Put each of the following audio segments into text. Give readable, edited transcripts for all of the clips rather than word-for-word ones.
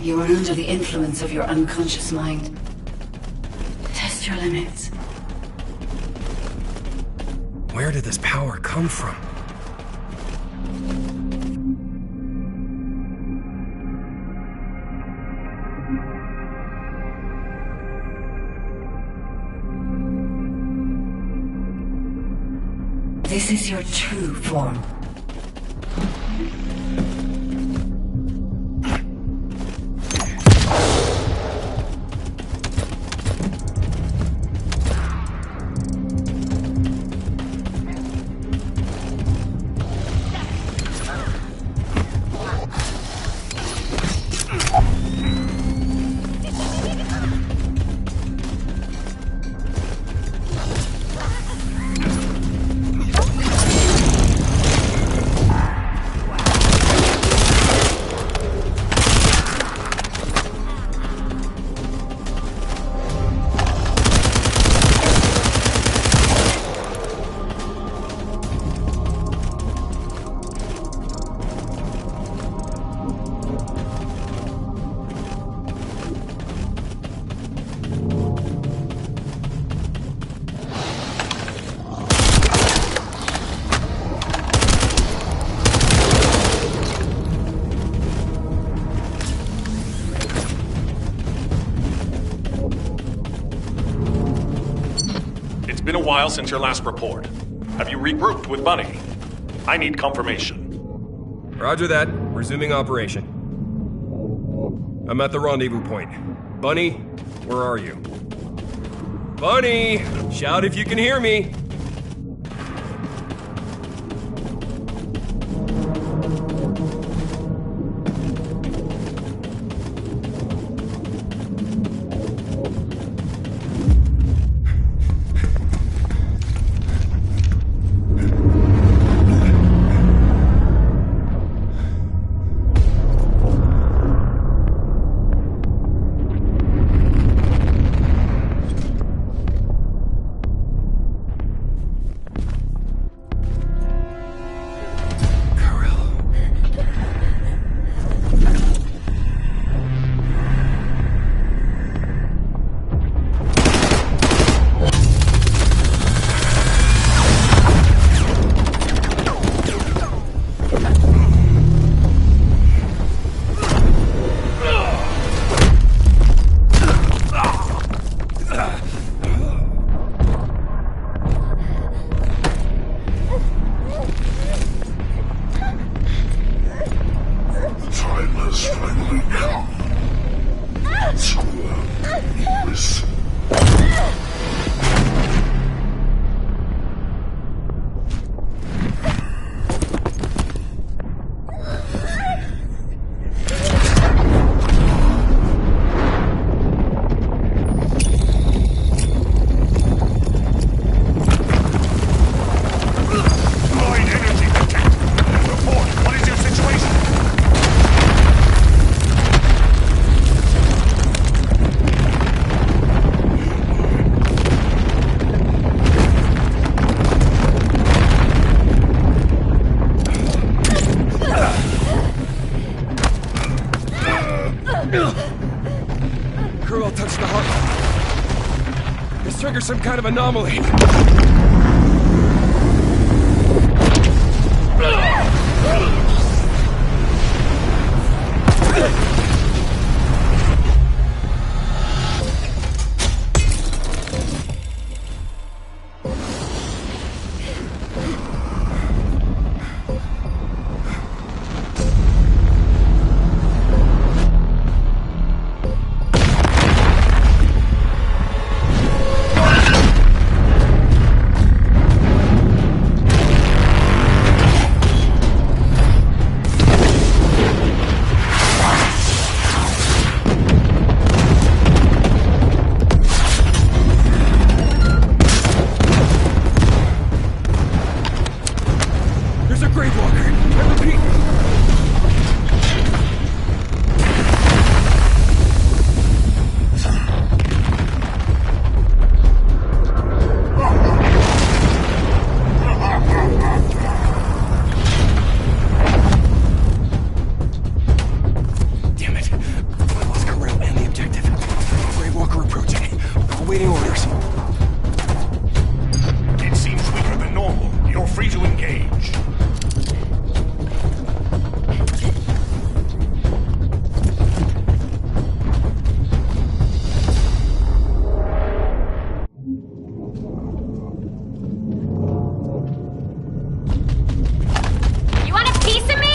You are under the influence of your unconscious mind. Test your limits. Where did this power come from? This is your true form. It's been a while since your last report. Have you regrouped with Bunny? I need confirmation. Roger that. Resuming operation. I'm at the rendezvous point. Bunny, where are you? Bunny! Shout if you can hear me! Kurl touched the heart. This triggers some kind of anomaly. awaiting orders. It seems weaker than normal. You're free to engage. You want a piece of me?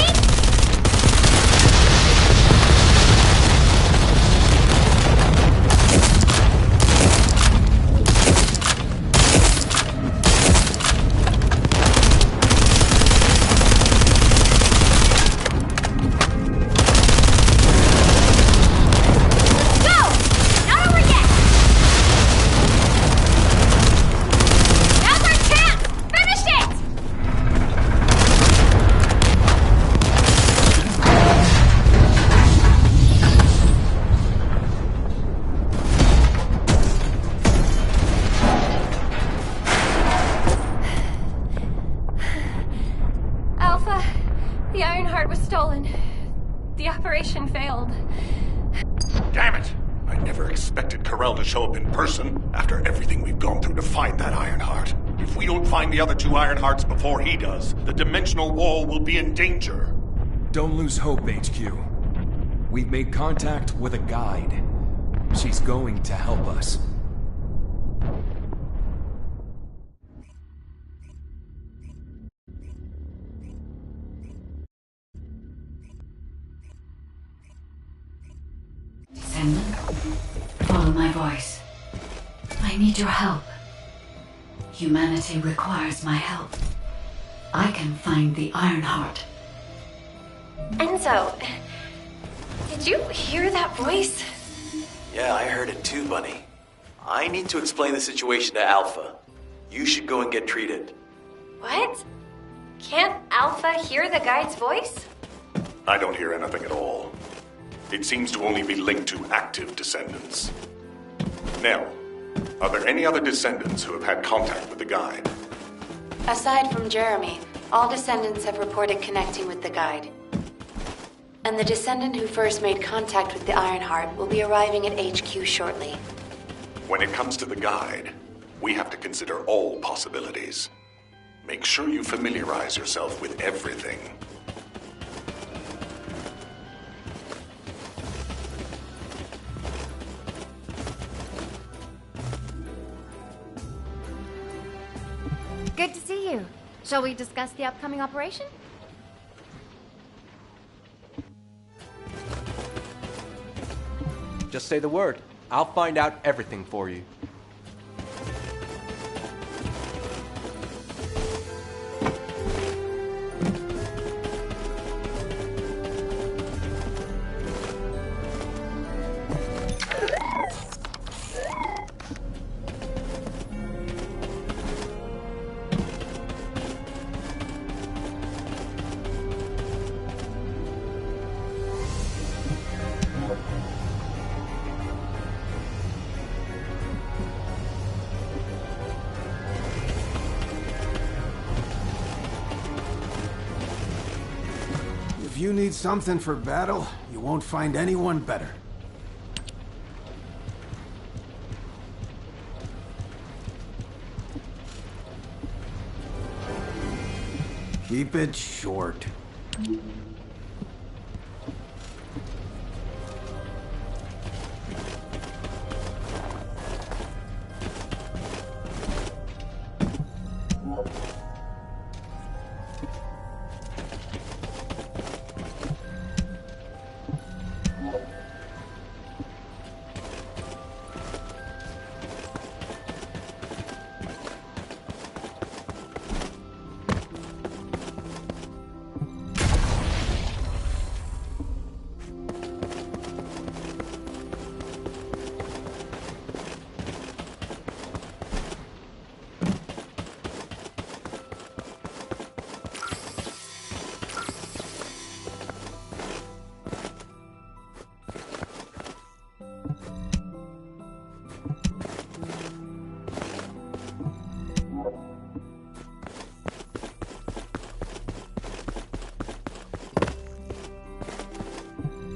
Alpha, the Ironheart was stolen. The operation failed. Damn it! I never expected Corell to show up in person after everything we've gone through to find that Ironheart. If we don't find the other two Ironhearts before he does, the dimensional wall will be in danger. Don't lose hope, HQ. We've made contact with a guide. She's going to help us. Descendanr, follow my voice. I need your help. Humanity requires my help. I can find the Ironheart. Enzo, did you hear that voice? Yeah, I heard it too, Bunny. I need to explain the situation to Alpha. You should go and get treated. What? Can't Alpha hear the guide's voice? I don't hear anything at all. It seems to only be linked to active descendants. Now, are there any other descendants who have had contact with the guide? Aside from Jeremy, all descendants have reported connecting with the guide. And the descendant who first made contact with the Ironheart will be arriving at HQ shortly. When it comes to the guide, we have to consider all possibilities. Make sure you familiarize yourself with everything. Good to see you. Shall we discuss the upcoming operation? Just say the word. I'll find out everything for you. If you need something for battle, you won't find anyone better. Keep it short.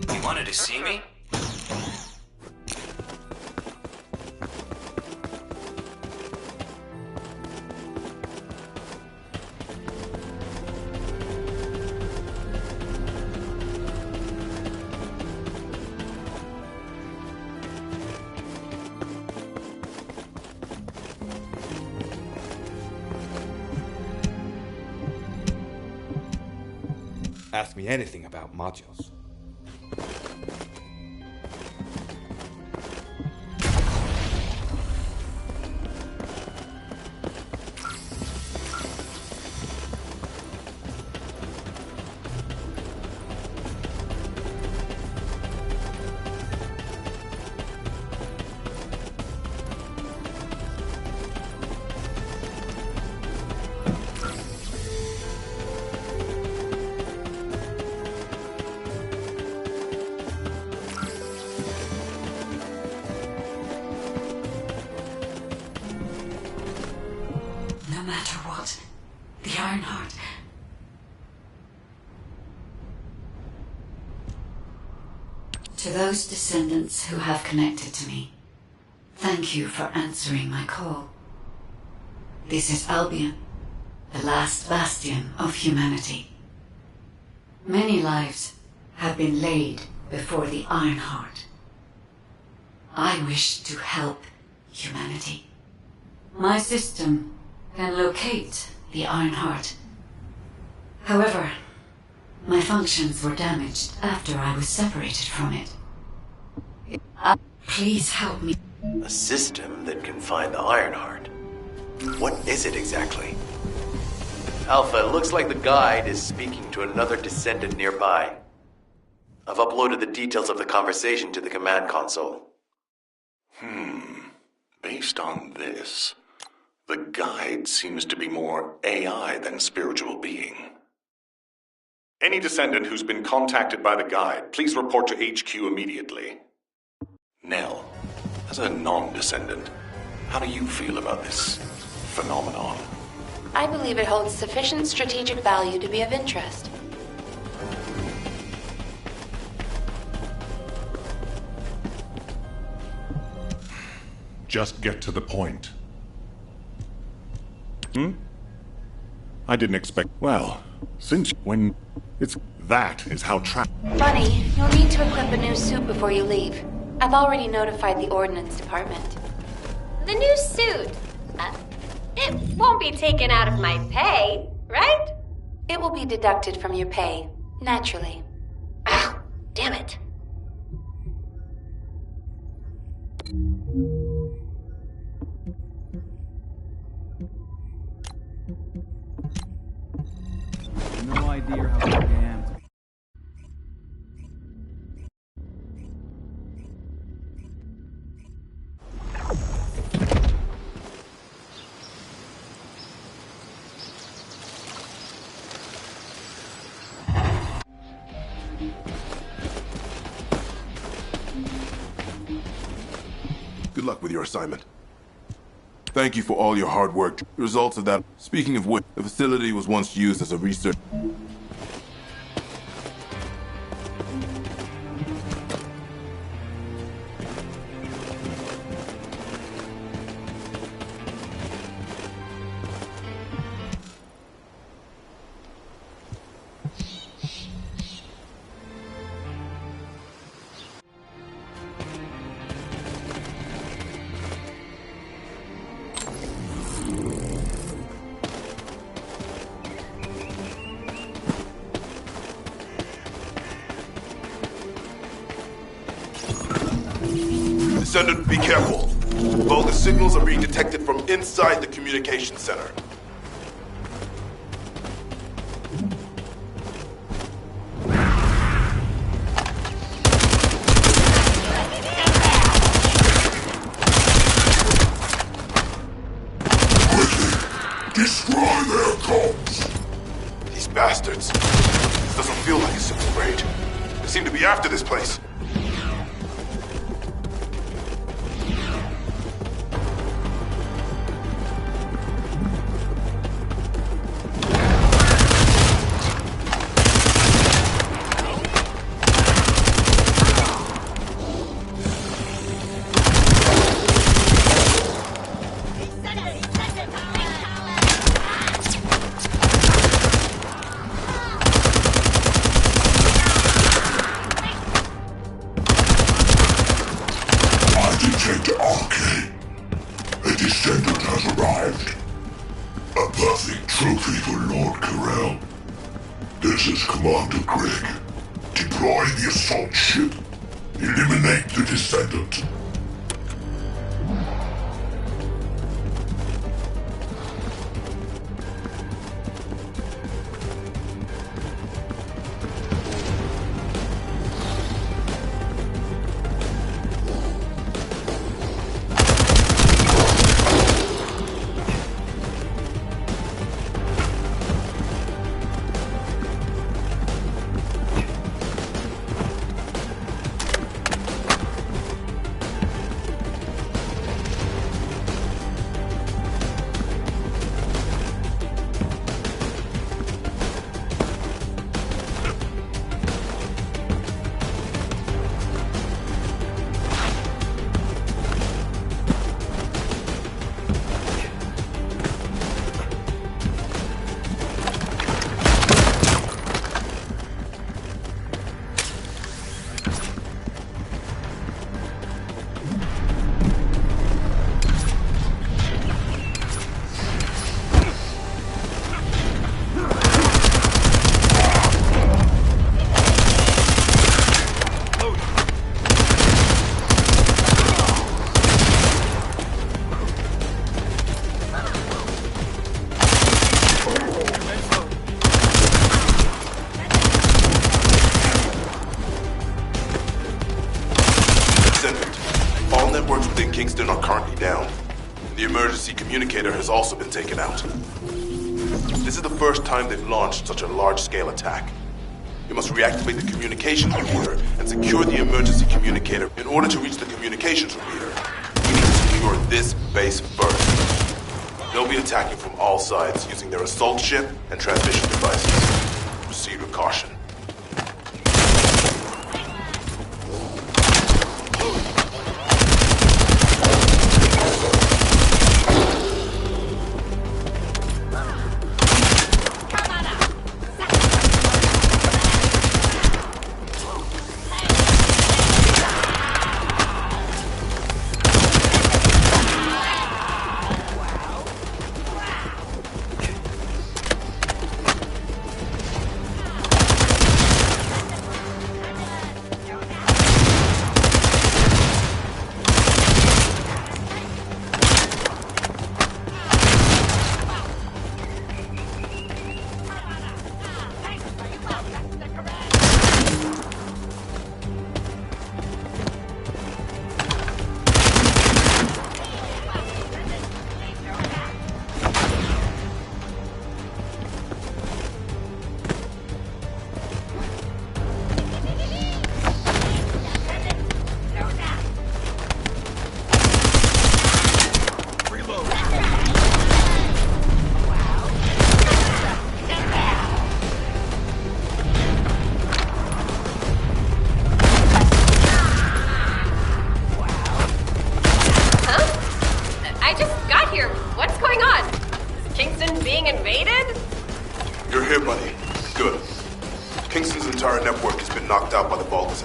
You wanted to see me? ask me anything about modules. No matter what, the Ironheart. To those descendants who have connected to me, thank you for answering my call. This is Albion, the last bastion of humanity. Many lives have been laid before the Ironheart. I wish to help humanity. My system can locate the Ironheart. However, my functions were damaged after I was separated from it. Please help me. A system that can find the Ironheart. What is it exactly? Alpha, it looks like the guide is speaking to another descendant nearby. I've uploaded the details of the conversation to the command console. Based on this, the guide seems to be more AI than spiritual being. Any descendant who's been contacted by the guide, please report to HQ immediately. Nell, as a non-descendant, how do you feel about this phenomenon? I believe it holds sufficient strategic value to be of interest. Just get to the point. I didn't expect... Well, since when... That is how Bunny, you'll need to equip a new suit before you leave. I've already notified the Ordnance Department. The new suit. It won't be taken out of my pay, right? It will be deducted from your pay, naturally. Ah, damn it. No idea how big I am. Good luck with your assignment. Thank you for all your hard work. The results of that. Speaking of which, the facility was once used as a research. Descendant, be careful. Well, the signals are being detected from inside the communication center. Destroy their comms! These bastards. This doesn't feel like a simple raid. They seem to be after this place. This is Commander Gregg. Deploy the assault ship. Eliminate the Descendant. Kingston are currently down. The emergency communicator has also been taken out. This is the first time they've launched such a large-scale attack. You must reactivate the communications repeater and secure the emergency communicator. In order to reach the communications repeater, we need to secure this base first. They'll be attacking from all sides using their assault ship and transmission devices. Proceed with caution.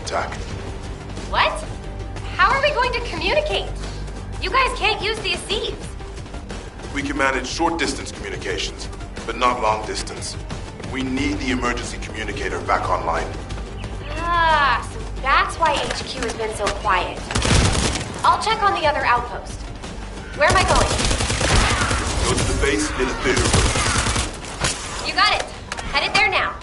Attack. What? How are we going to communicate? You guys can't use these seeds. We can manage short-distance communications, but not long-distance. We need the emergency communicator back online. Ah, so that's why HQ has been so quiet. I'll check on the other outpost. Where am I going? Go to the base in the theater room. You got it. Headed there now.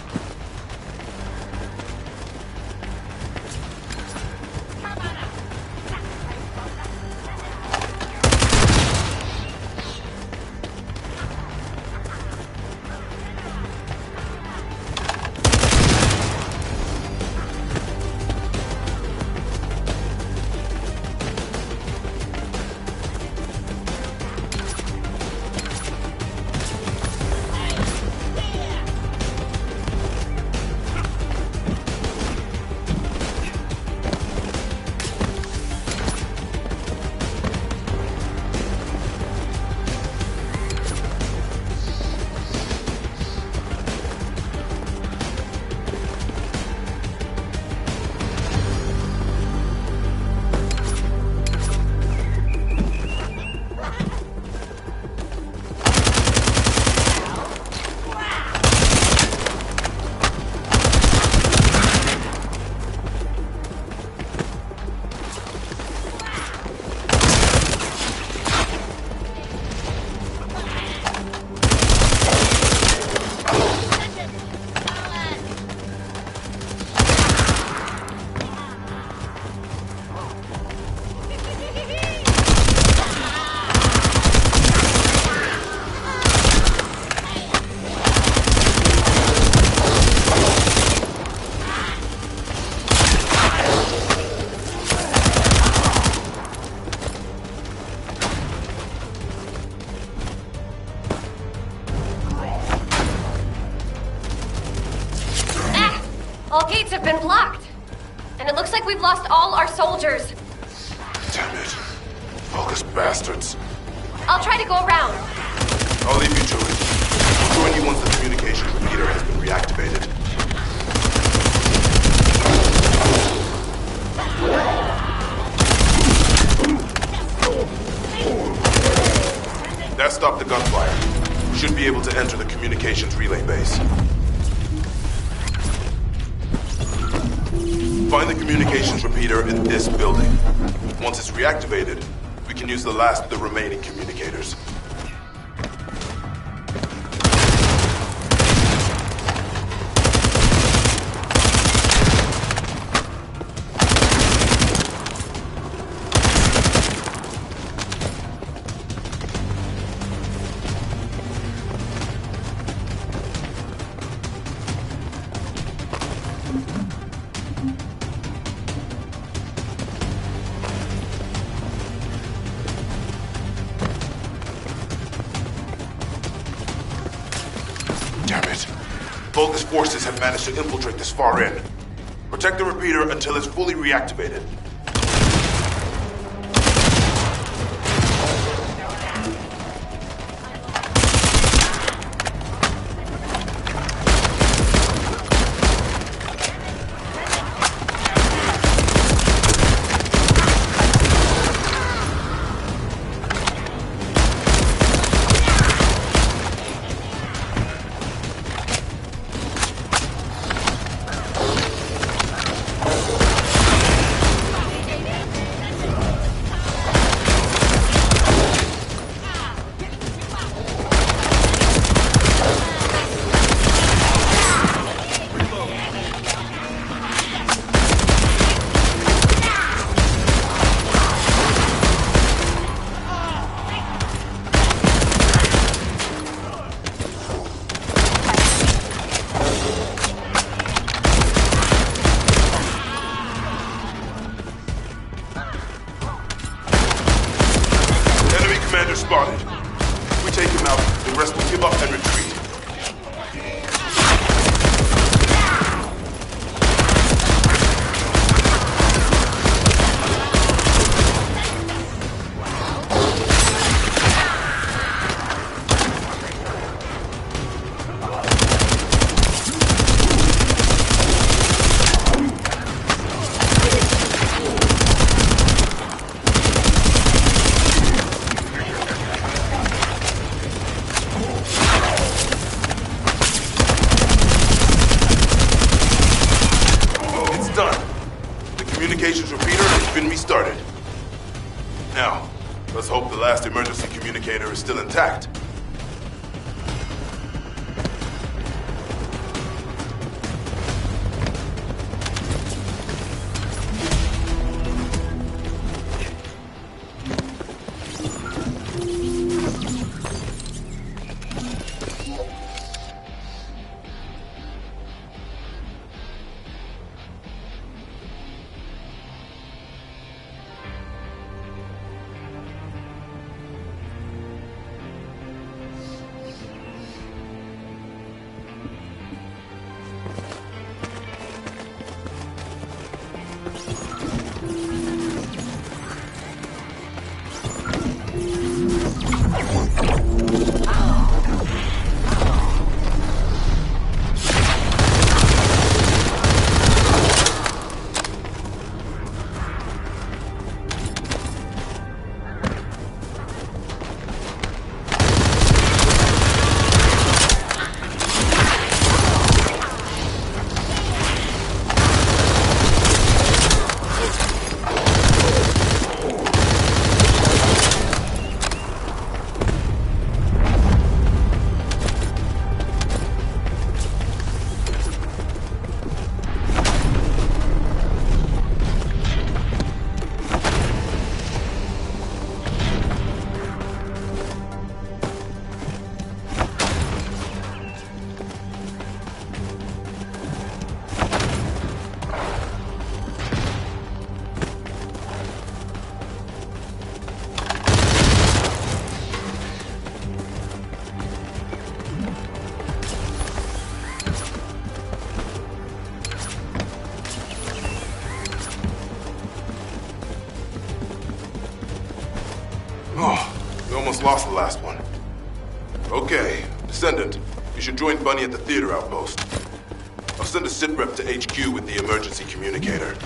have been blocked. And it looks like we've lost all our soldiers. Damn it. Focus bastards. I'll try to go around. I'll leave you to it. I'll join you once the communication repeater has been reactivated. That stopped the gunfire. We should be able to enter the communications relay base. Find the communications repeater in this building. Once it's reactivated, we can use the last of the remaining communicators. Vulgus forces have managed to infiltrate this far in. Protect the repeater until it's fully reactivated. Spotted. If we take him out, the rest will give up and retreat. Communications repeater has been restarted. Now, let's hope the last emergency communicator is still intact. almost lost the last one. Okay, Descendant, you should join Bunny at the theater outpost. I'll send a sit rep to HQ with the emergency communicator.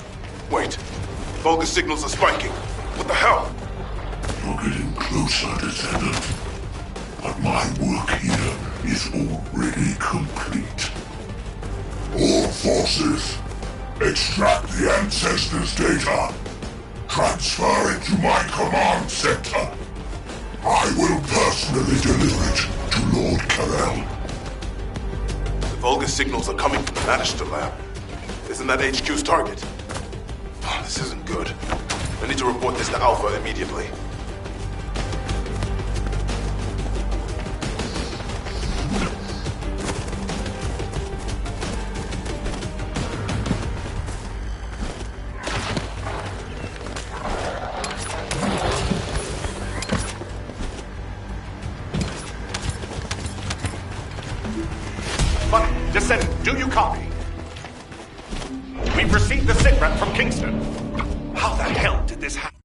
Wait, Vulgus signals are spiking. What the hell? You're getting closer, Descendant. But my work here is already complete. All forces, extract the Ancestors' data. Transfer it to my command center. I will personally deliver it to Lord Karel. The Vulgus signals are coming from the Magister lab. Isn't that HQ's target? Oh, this isn't good. I need to report this to Alpha immediately. Bunny, Descendant, do you copy? We've received the sitrep from Kingston. How the hell did this happen?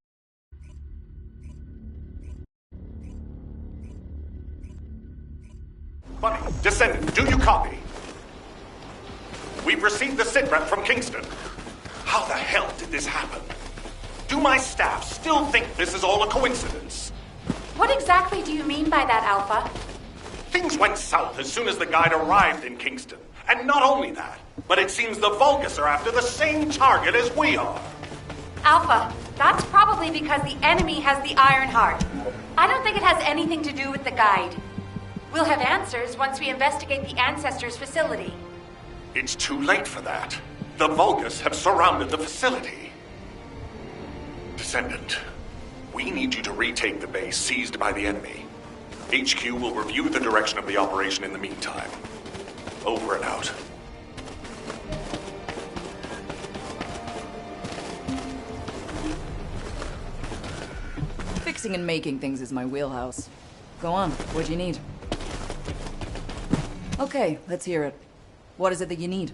Bunny, Descendant, do you copy? We've received the sitrep from Kingston. How the hell did this happen? Do my staff still think this is all a coincidence? What exactly do you mean by that, Alpha? Things went south as soon as the guide arrived in Kingston. And not only that, but it seems the Vulgus are after the same target as we are. Alpha, that's probably because the enemy has the Iron Heart. I don't think it has anything to do with the guide. We'll have answers once we investigate the Ancestors' facility. It's too late for that. The Vulgus have surrounded the facility. Descendant, we need you to retake the base seized by the enemy. HQ will review the direction of the operation in the meantime. Over and out. Fixing and making things is my wheelhouse. Go on, what do you need? Okay, let's hear it. What is it that you need?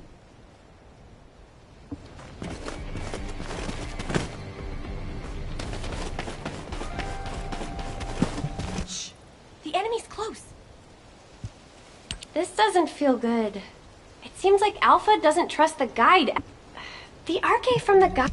Shh! The enemy's close. This doesn't feel good. It seems like Alpha doesn't trust the guide. The arcade from the guide...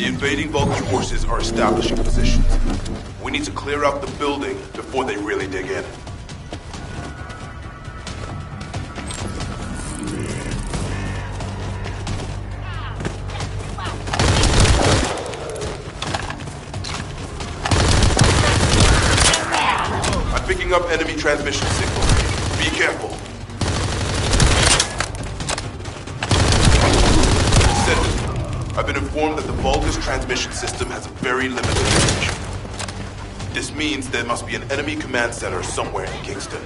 The invading Vulcan forces are establishing positions. We need to clear out the building before they really dig in. I'm picking up enemy transmission signals. Be careful. I've been informed that the Vulgus transmission system has a very limited range. This means there must be an enemy command center somewhere in Kingston.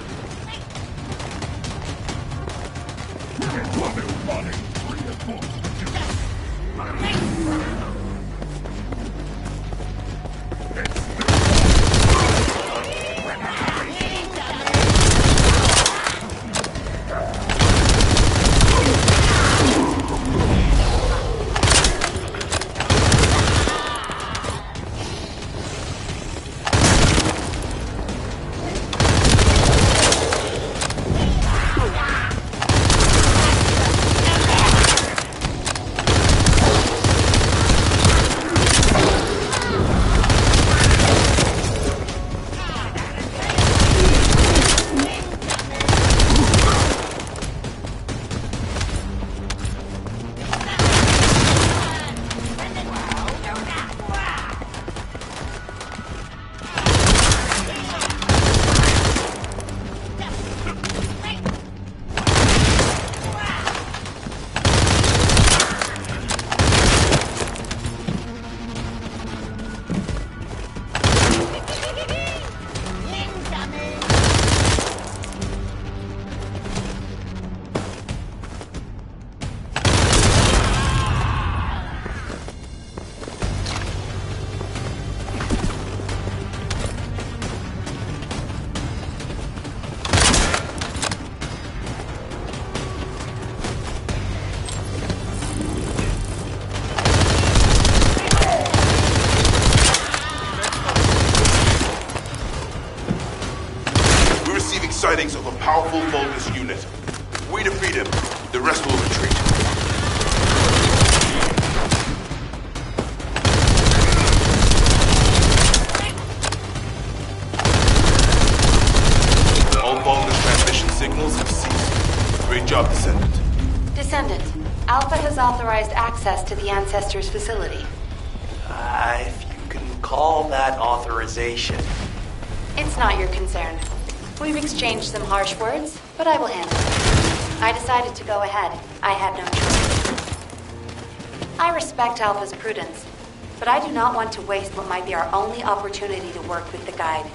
Sightings of a powerful Vulgus unit. If we defeat him, the rest will retreat. All Vulgus transmission signals have ceased. Great job, Descendant. Descendant, Alpha has authorized access to the Ancestors' facility. If you can call that authorization. It's not your concern. We've exchanged some harsh words, but I will handle it. I decided to go ahead. I had no choice. I respect Alpha's prudence, but I do not want to waste what might be our only opportunity to work with the Guide.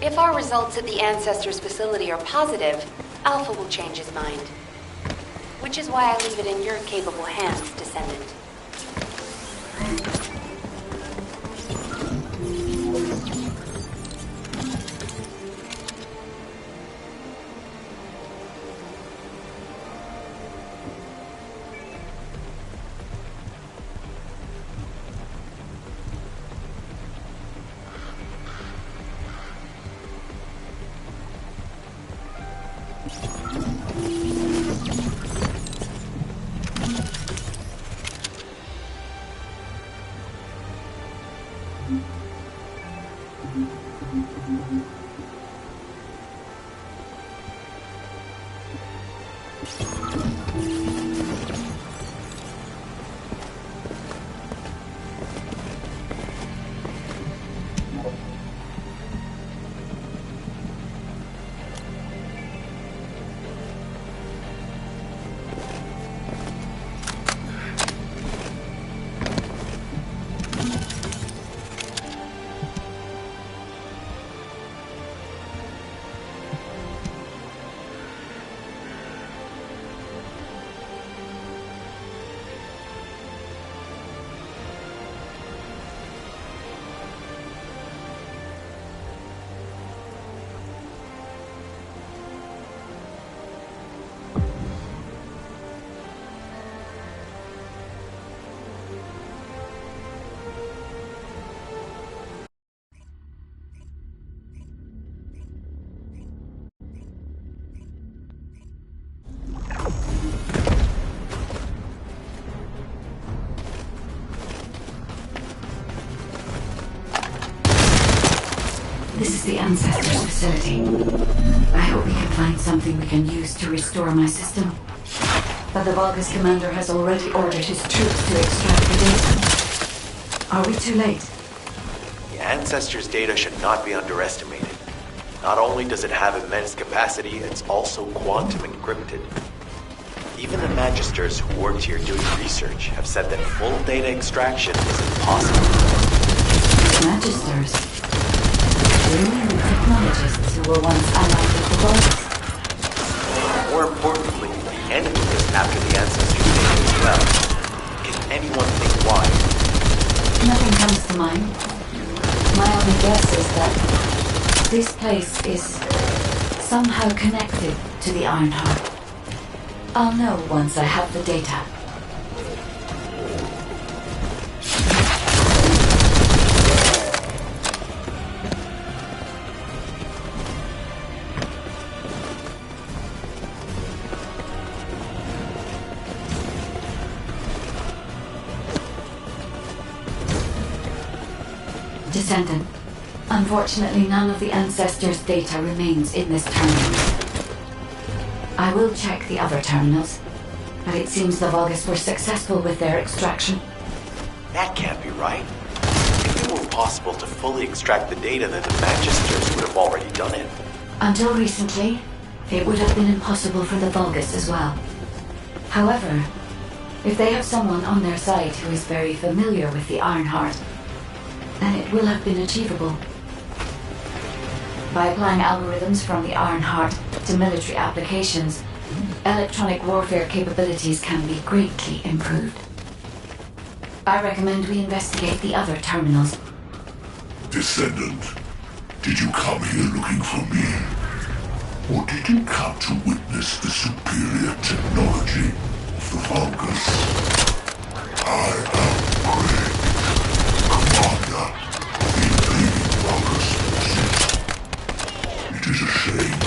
If our results at the Ancestors' facility are positive, Alpha will change his mind. Which is why I leave it in your capable hands, Descendant. This is the Ancestors' facility. I hope we can find something we can use to restore my system. But the Vulgus commander has already ordered his troops to extract the data. Are we too late? The Ancestors' data should not be underestimated. Not only does it have immense capacity, it's also quantum encrypted. Even the Magisters who worked here doing research have said that full data extraction is impossible. Magisters? Really? The technologists who were once allied with the Vulgus? More importantly, the enemy is after the ancestors' data as well. Can anyone think why? Nothing comes to mind. My only guess is that this place is somehow connected to the Ironheart. I'll know once I have the data. Descendant. Unfortunately, none of the Ancestors' data remains in this terminal. I will check the other terminals, but it seems the Vulgus were successful with their extraction. That can't be right. If it were possible to fully extract the data, then the Magisters would have already done it. Until recently, it would have been impossible for the Vulgus as well. However, if they have someone on their side who is very familiar with the Ironheart, then it will have been achievable. By applying algorithms from the Ironheart to military applications, electronic warfare capabilities can be greatly improved. I recommend we investigate the other terminals. Descendant, did you come here looking for me? Or did you come to witness the superior technology of the Vulgus? I am Greg, commander of the invading Vulgus forces. It is a shame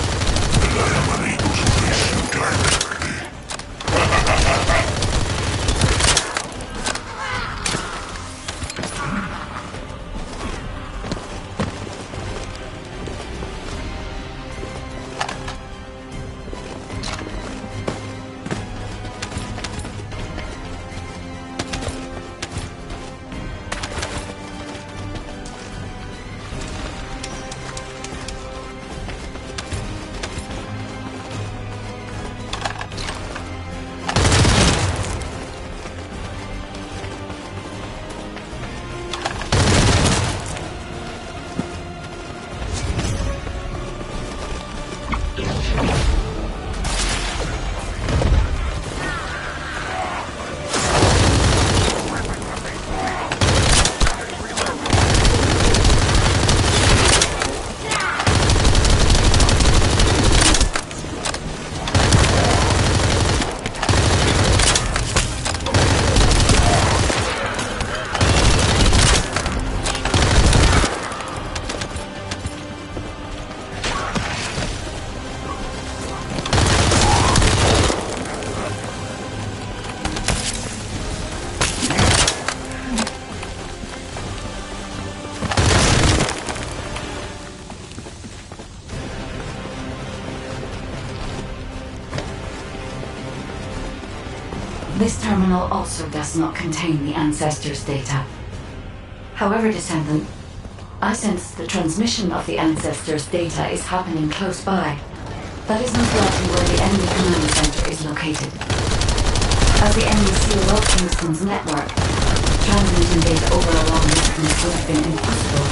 that I am unable to face you directly. This terminal also does not contain the Ancestors' data. However, Descendant, I sense the transmission of the Ancestors' data is happening close by. That is most likely where the enemy command center is located. As the enemy sealed off Kingston's network, transmitting data over a long distance would have been impossible.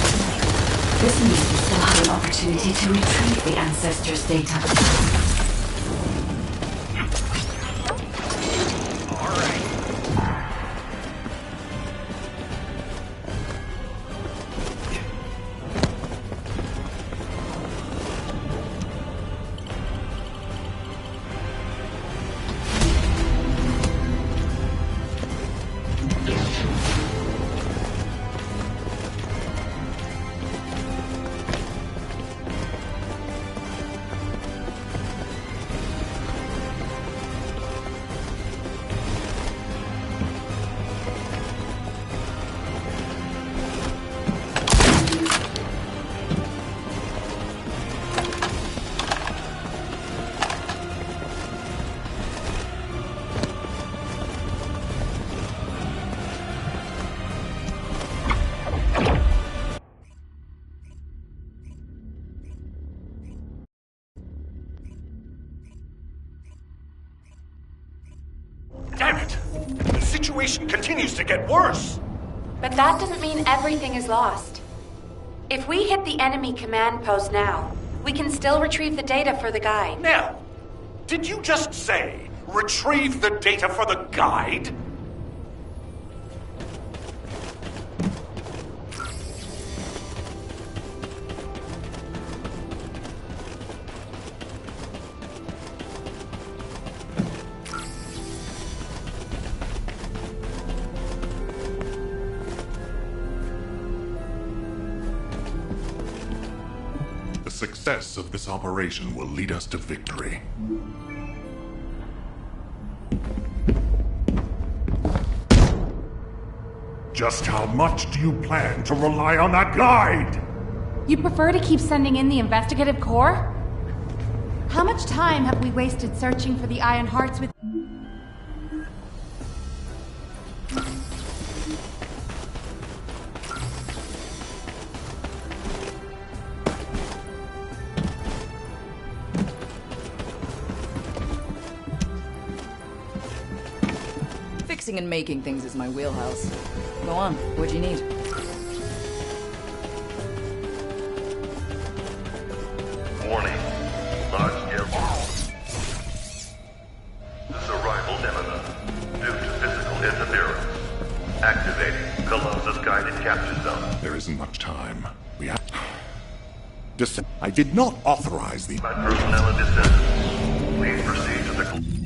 This means we still have an opportunity to retrieve the Ancestors' data. Damn it! The situation continues to get worse! But that doesn't mean everything is lost. If we hit the enemy command post now, we can still retrieve the data for the guide. Nell, did you just say, retrieve the data for the guide? The success of this operation will lead us to victory. Just how much do you plan to rely on that guide? You prefer to keep sending in the investigative corps? How much time have we wasted searching for the Iron Hearts with... Fixing and making things is my wheelhouse. Go on, what'd you need? Warning. Large-scale... Survival imminent. Due to physical interference. Activating Colossus guided capture zone. There isn't much time. We have... I did not authorize the... My personnel are descended. Please proceed to the...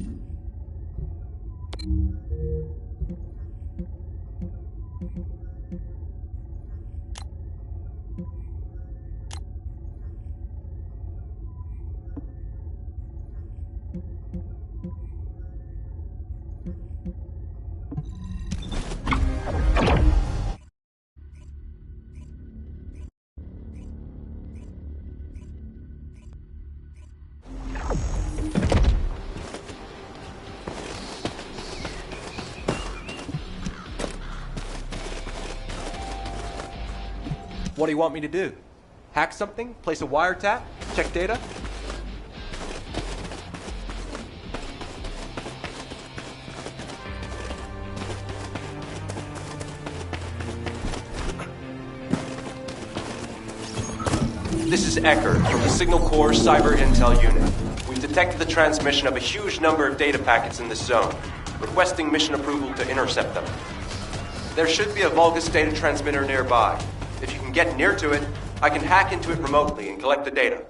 What do you want me to do? Hack something? Place a wiretap? Check data? This is Eckert from the Signal Corps Cyber Intel Unit. We've detected the transmission of a huge number of data packets in this zone, requesting mission approval to intercept them. There should be a Vulgus data transmitter nearby. If you can get near to it, I can hack into it remotely and collect the data.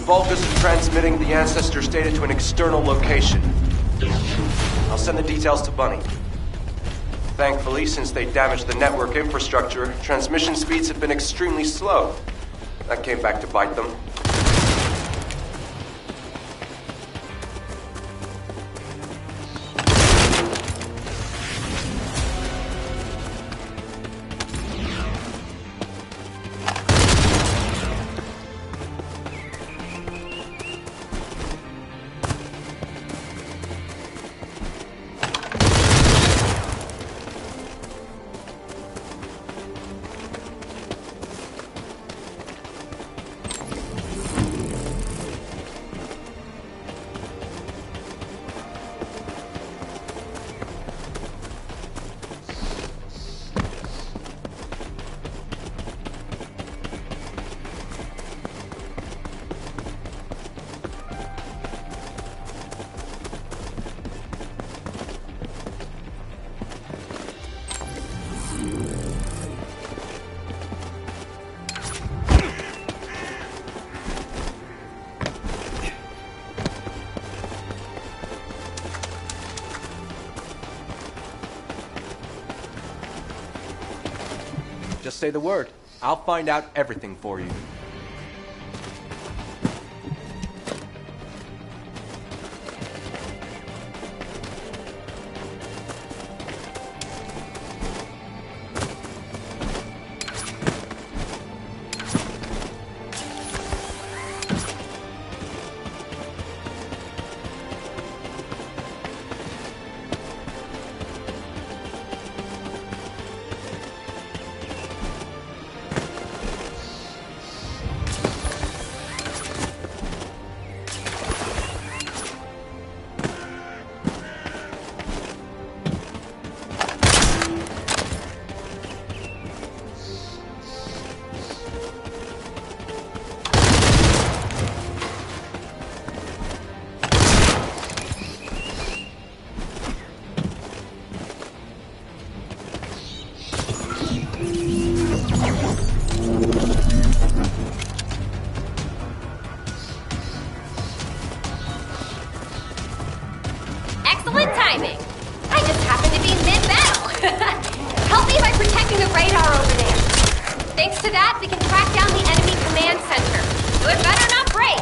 Vulgus is transmitting the Ancestors' data to an external location. I'll send the details to Bunny. Thankfully, since they damaged the network infrastructure, transmission speeds have been extremely slow. That came back to bite them. Just say the word. I'll find out everything for you. Excellent timing! I just happened to be mid-battle! Help me by protecting the radar over there! Thanks to that, we can track down the enemy command center. So it better not break!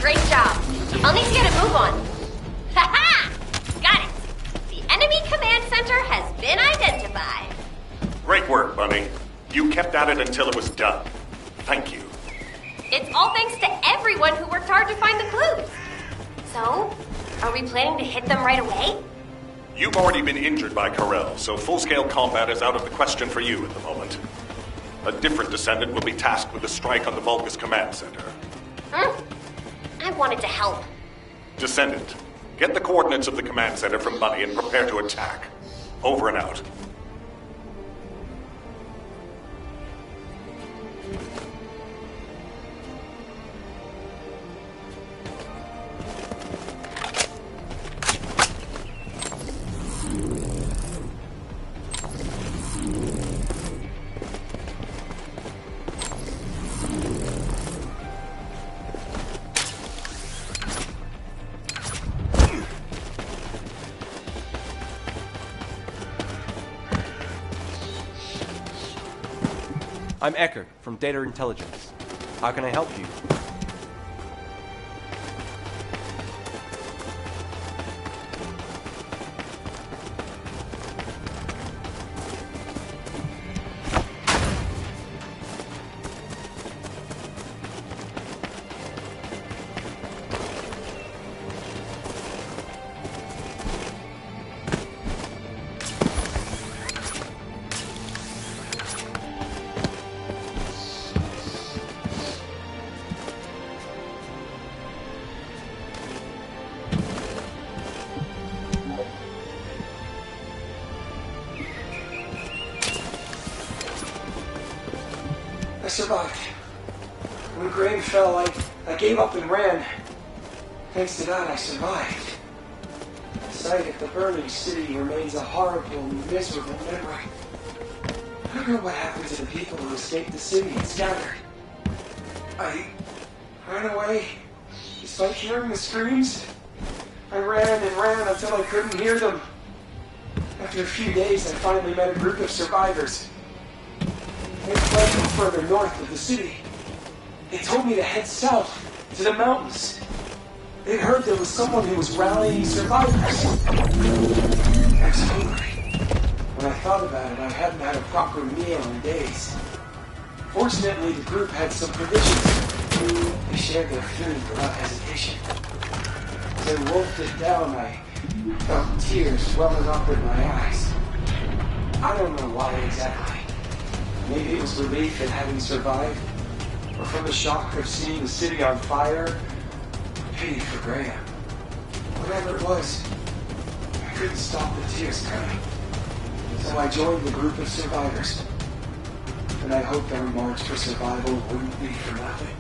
Great job. I'll need to get a move on. Ha-ha! Got it. The enemy command center has been identified. Great work, Bunny. You kept at it until it was done. Thank you. It's all thanks to everyone who worked hard to find the clues. So, are we planning to hit them right away? You've already been injured by Corell, so full-scale combat is out of the question for you at the moment. A different Descendant will be tasked with the strike on the Vulgus command center. I wanted to help. Descendant, get the coordinates of the command center from Bunny and prepare to attack. Over and out. I'm Eckert from Data Intelligence. How can I help you? I survived. When Graham fell, I gave up and ran. Thanks to that, I survived. The sight of the burning city remains a horrible, miserable memory. I don't know what happened to the people who escaped the city and scattered. I ran away, despite hearing the screams. I ran and ran until I couldn't hear them. After a few days, I finally met a group of survivors. They fled no further north of the city. They told me to head south, to the mountains. They heard there was someone who was rallying survivors. I was hungry. When I thought about it, I hadn't had a proper meal in days. Fortunately, the group had some provisions. They shared their food without hesitation. As I wolfed it down, I felt tears welling up in my eyes. I don't know why exactly. Maybe it was relief at having survived, or from the shock of seeing the city on fire, or pity for Graham. Whatever it was, I couldn't stop the tears coming. So I joined the group of survivors. And I hoped our march for survival wouldn't be for nothing.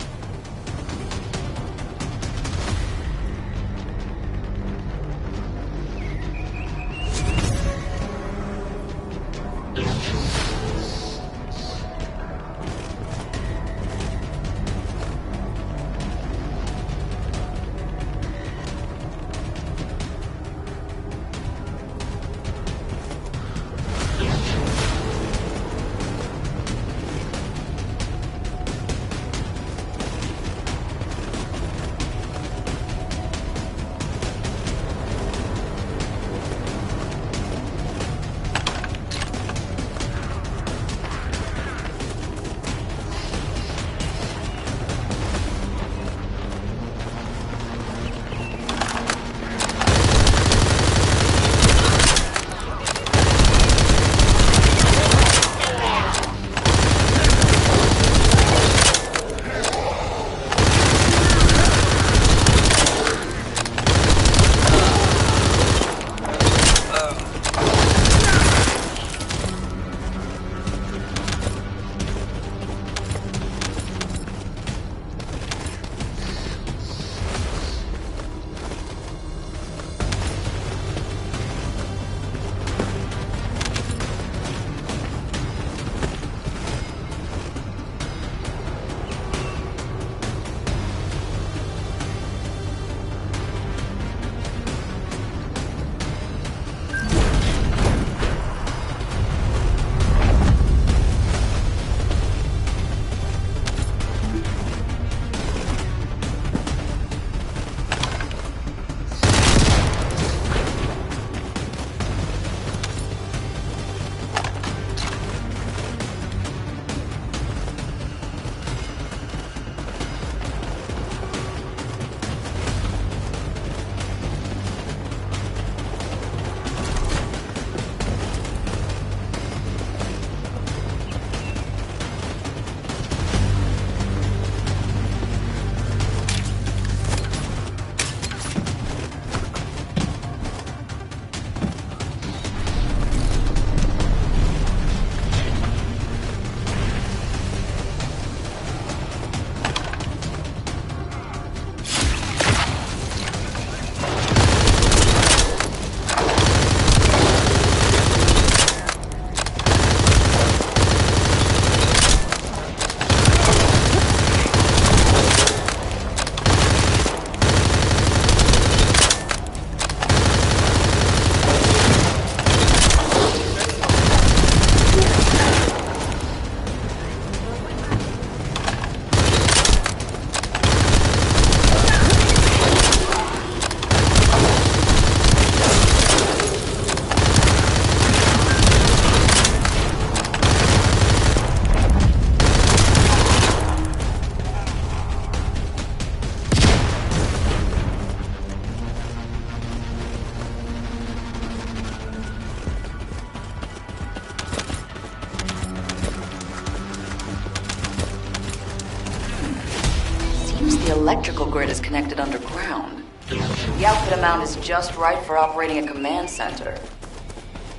Seems the electrical grid is connected underground. The output amount is just right for operating a command center.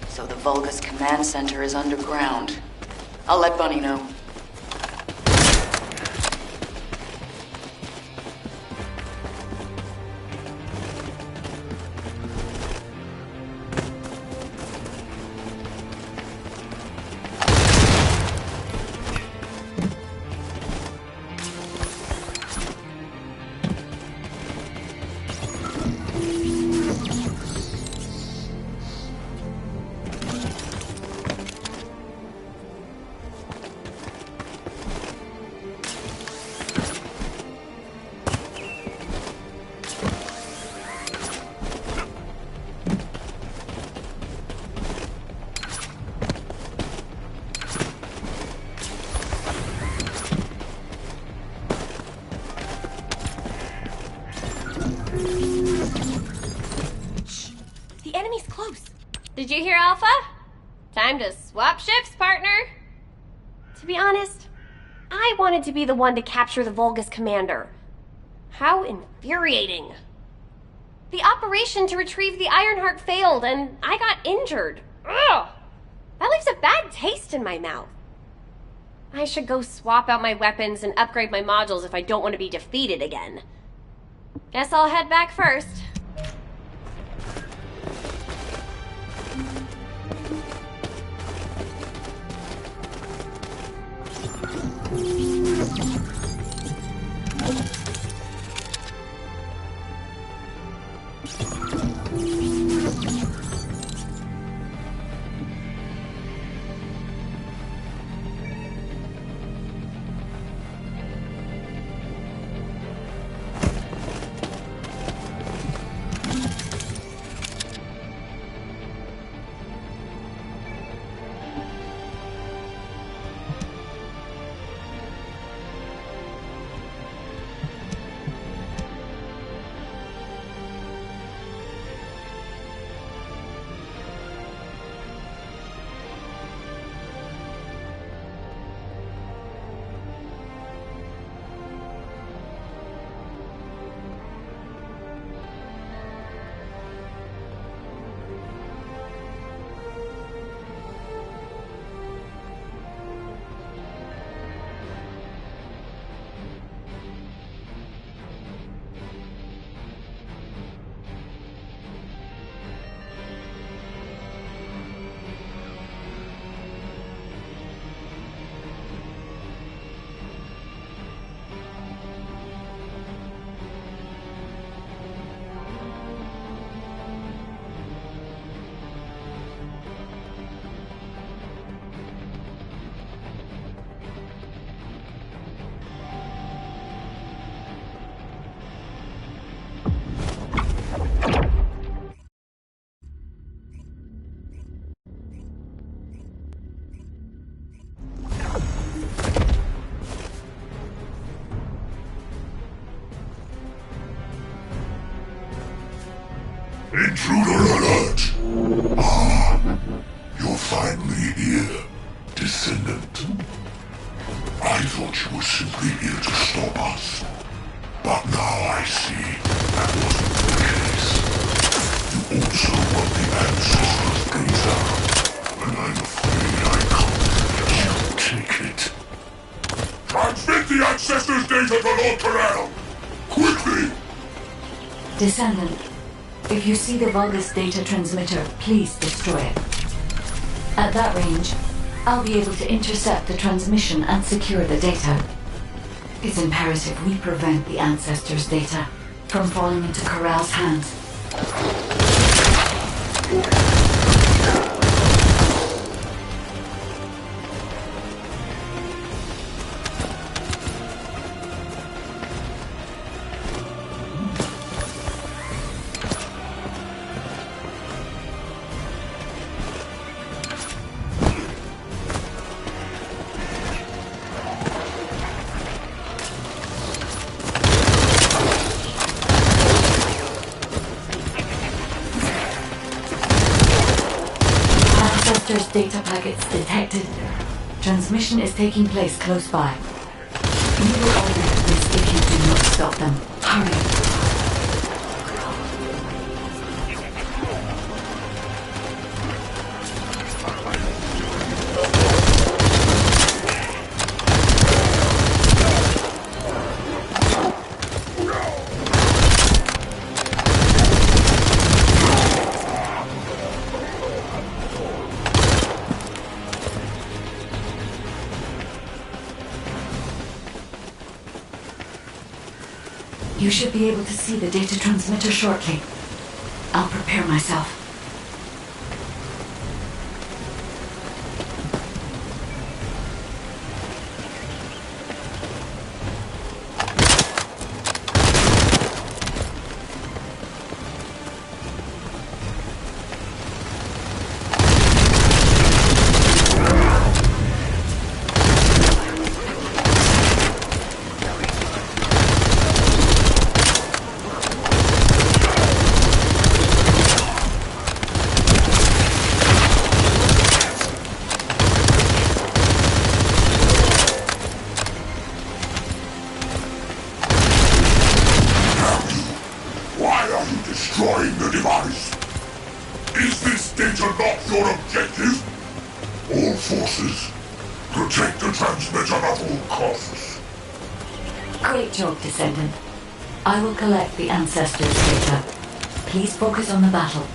So the Vulgus command center is underground. I'll let Bunny know. The enemy's close. Did you hear, Alpha? Time to swap ships, partner. To be honest, I wanted to be the one to capture the Vulgus commander. How infuriating. The operation to retrieve the Ironheart failed, and I got injured. Ugh! That leaves a bad taste in my mouth. I should go swap out my weapons and upgrade my modules if I don't want to be defeated again. Guess I'll head back first. Intruder alert! Ah, you're finally here, Descendant. I thought you were simply here to stop us. But now I see that wasn't the case. You also want the Ancestors' data, and I'm afraid I can't let you take it. Transmit the Ancestors' data to Lord Corral! Quickly! Descendant, if you see the Vulgus data transmitter, please destroy it. At that range, I'll be able to intercept the transmission and secure the data. It's imperative we prevent the Ancestors' data from falling into Corral's hands. Ancestors' data packets detected. Transmission is taking place close by. You will only miss if you do not You should be able to see the data transmitter shortly. I'll prepare myself. Great job, Descendanr. I will collect the Ancestors' data. Please focus on the battle.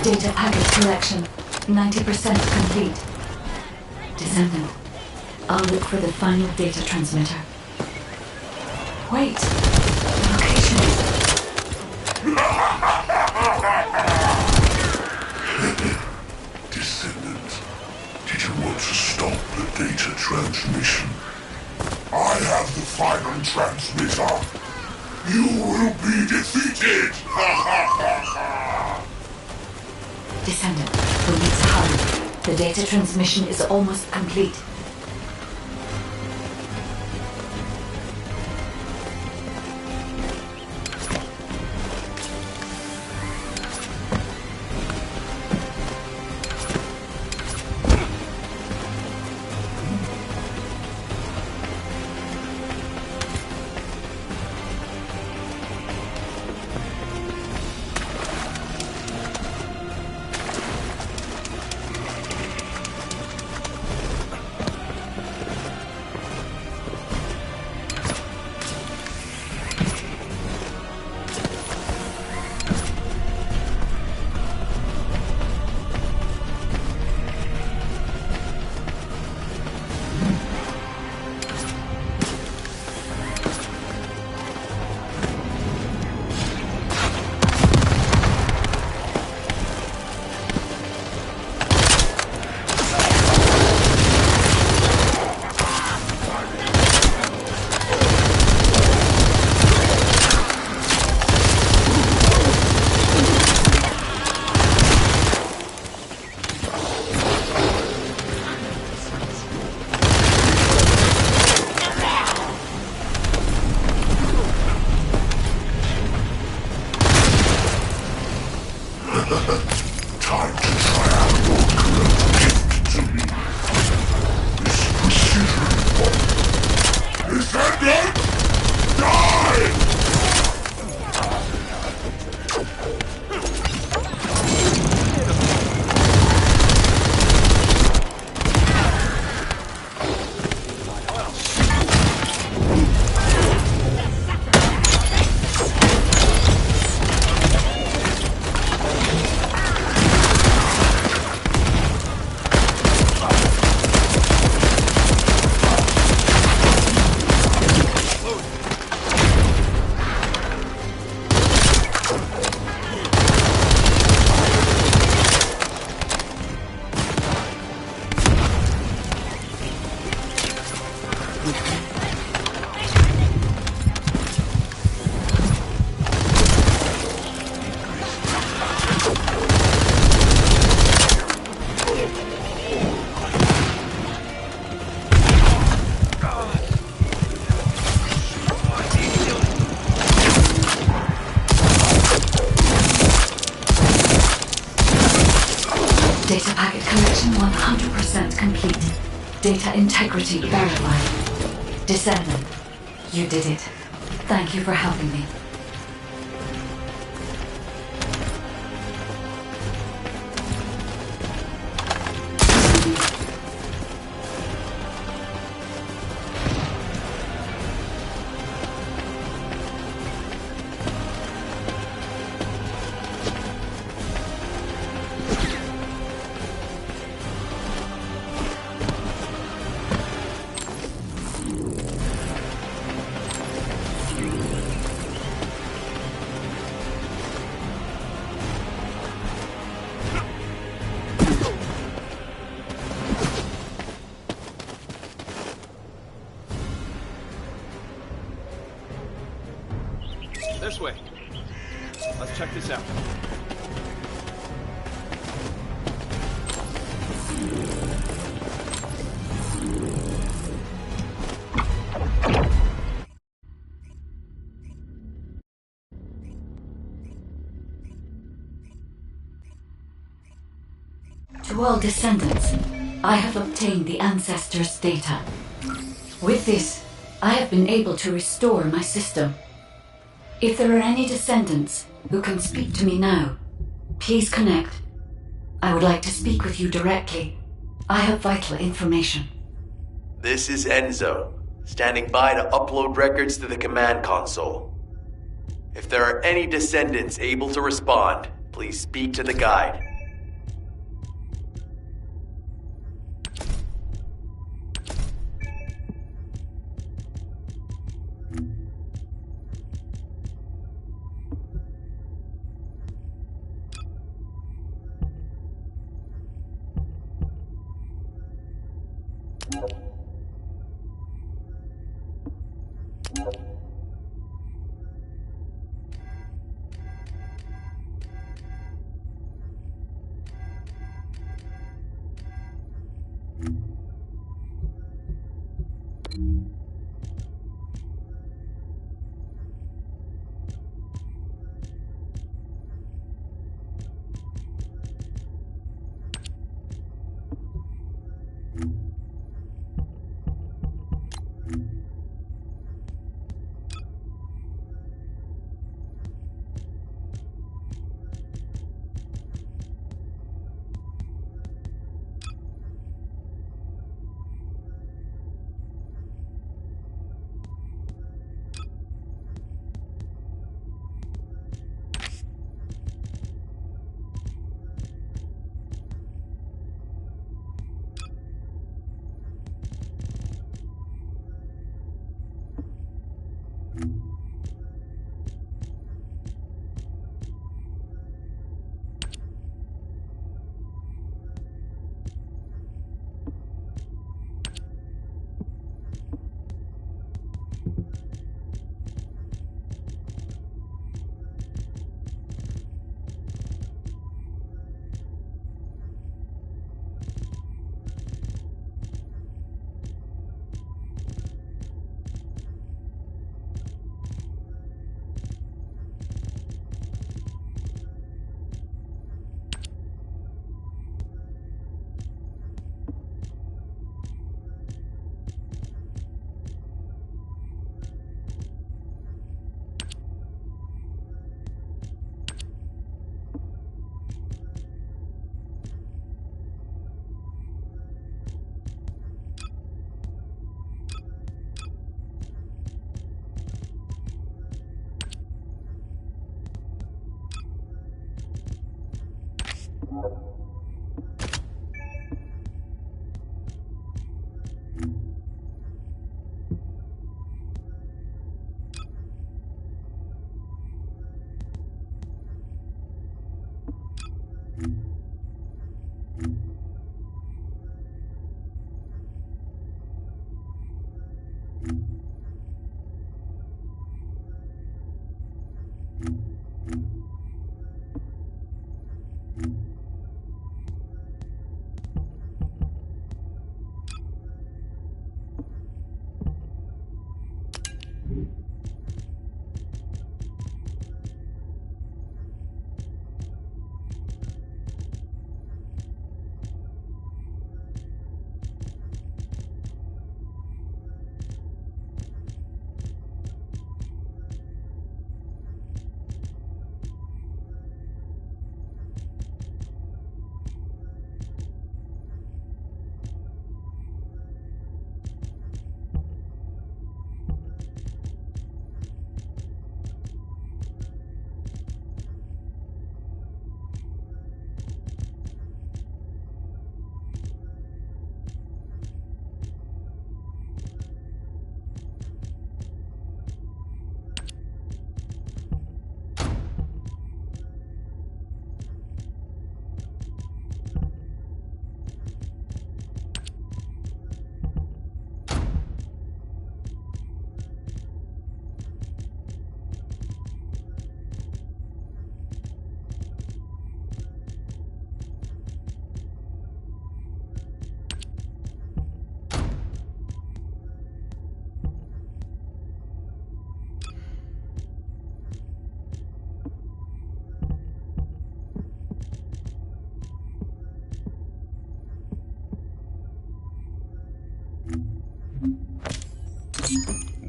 Data package collection, 90% complete. Descendanr, I'll look for the final data transmitter. Wait, the location is... Descendant, did you want to stop the data transmission? I have the final transmitter. You will be defeated! Descendanr, we'll need to hurry. The data transmission is almost complete. Data packet collection 100% complete. Data integrity verified. Descendanr, you did it. Thank you for helping me. This way. Let's check this out. To all descendants, I have obtained the ancestors' data. With this, I have been able to restore my system. If there are any descendants who can speak to me now, please connect. I would like to speak with you directly. I have vital information. This is Enzo, standing by to upload records to the command console. If there are any descendants able to respond, please speak to the guide.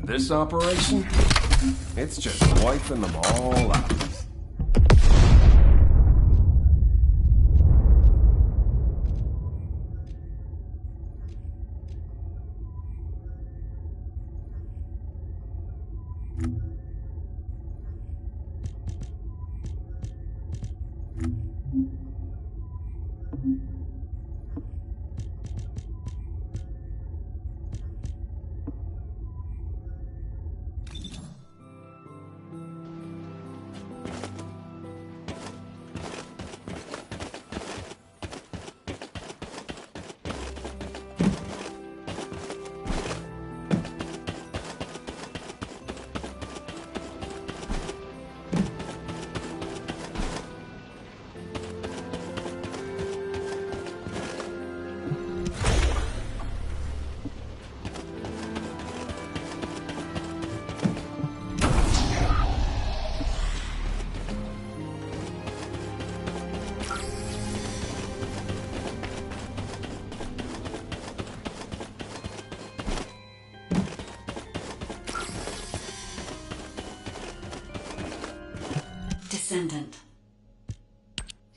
This operation? It's just wiping them all out.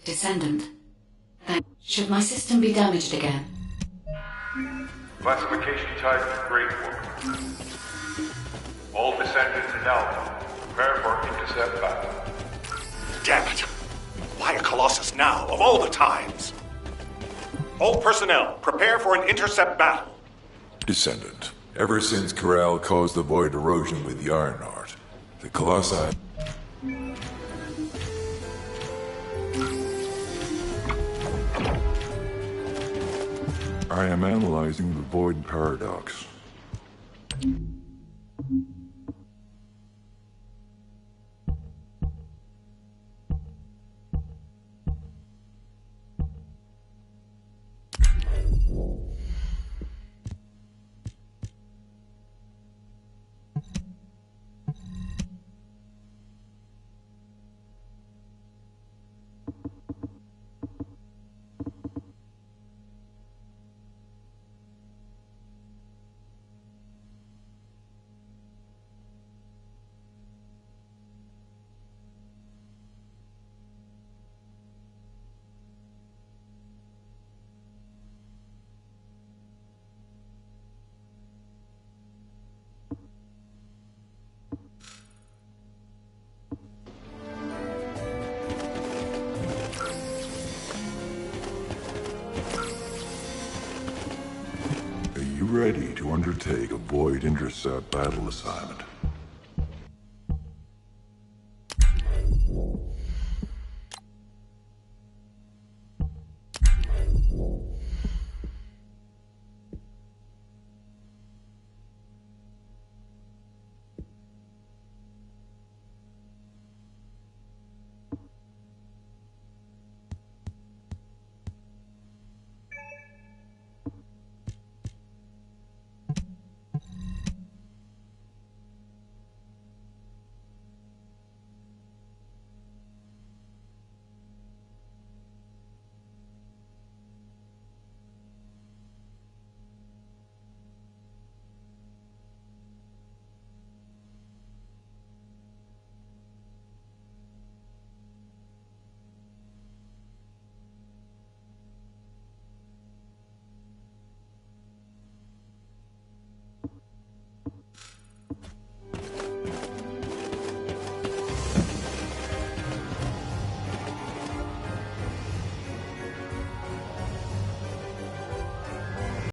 Descendant. Should my system be damaged again? Classification type Grade 1. All descendants in Alpha, prepare for intercept battle. Damn it! Why a Colossus now, of all the times? All personnel, prepare for an intercept battle. Descendant, ever since Corral caused the void erosion with the Ironheart, the Colossi... I am analyzing the void paradox. Ready to undertake a void intercept battle assignment.